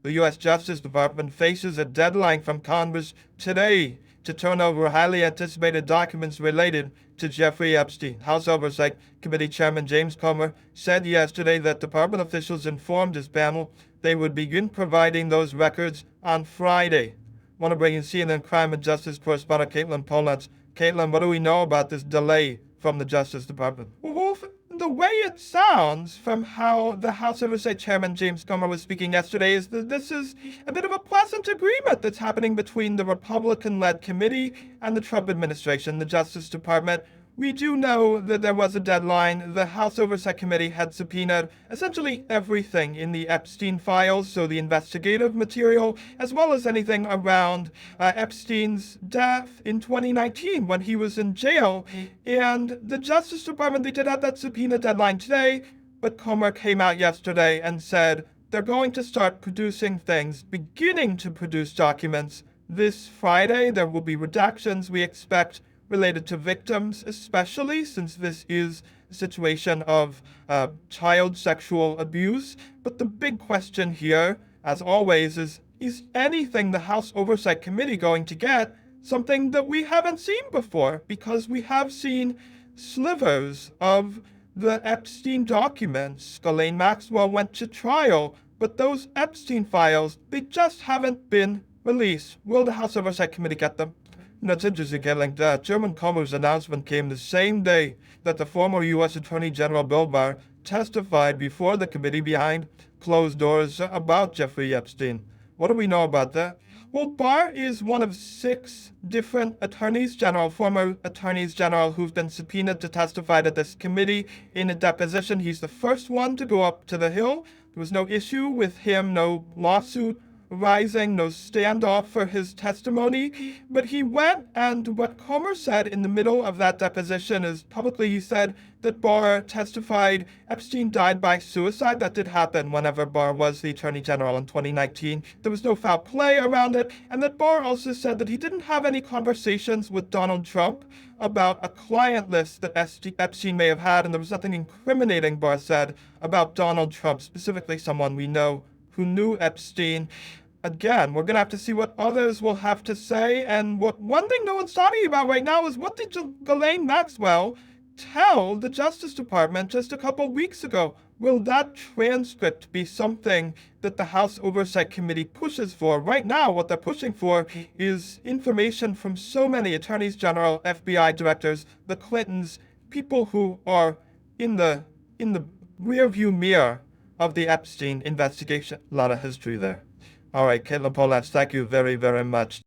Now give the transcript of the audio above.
The U.S. Justice Department faces a deadline from Congress today to turn over highly anticipated documents related to Jeffrey Epstein. House Oversight Committee Chairman James Comer said yesterday that department officials informed his panel they would begin providing those records on Friday. I want to bring in CNN crime and justice correspondent Caitlin Polnitz. Caitlin, what do we know about this delay from the Justice Department? Well, the way it sounds from how the House Oversight Chairman James Comer was speaking yesterday is that this is a bit of a pleasant agreement that's happening between the Republican-led committee and the Trump administration, the Justice Department. We do know that there was a deadline. The House Oversight Committee had subpoenaed essentially everything in the Epstein files, so the investigative material, as well as anything around Epstein's death in 2019 when he was in jail. And the Justice Department, they did have that subpoena deadline today, but Comer came out yesterday and said they're going to start producing things, beginning to produce documents this Friday. There will be redactions, we expect, related to victims, especially since this is a situation of child sexual abuse. But the big question here, as always, is anything the House Oversight Committee going to get something that we haven't seen before? Because we have seen slivers of the Epstein documents. Ghislaine Maxwell went to trial, but those Epstein files, they just haven't been released. Will the House Oversight Committee get them? It's interesting, like that. Chairman Comer's announcement came the same day that the former U.S. Attorney General Bill Barr testified before the committee behind closed doors about Jeffrey Epstein. What do we know about that? Well, Barr is one of 6 different attorneys general, former attorneys general, who've been subpoenaed to testify to this committee in a deposition. He's the first one to go up to the Hill. There was no issue with him, no lawsuit rising, no standoff for his testimony, but he went, and what Comer said in the middle of that deposition is publicly he said that Barr testified Epstein died by suicide. That did happen whenever Barr was the Attorney General in 2019. There was no foul play around it, and that Barr also said that he didn't have any conversations with Donald Trump about a client list that Epstein may have had, and there was nothing incriminating, Barr said, about Donald Trump, specifically someone we know who knew Epstein. Again, we're going to have to see what others will have to say. And one thing no one's talking about right now is what did Ghislaine Maxwell tell the Justice Department just a couple weeks ago? Will that transcript be something that the House Oversight Committee pushes for? Right now, what they're pushing for is information from so many attorneys general, FBI directors, the Clintons, people who are in the rearview mirror of the Epstein investigation. A lot of history there. All right, Caitlin Polnitz, thank you very, very much.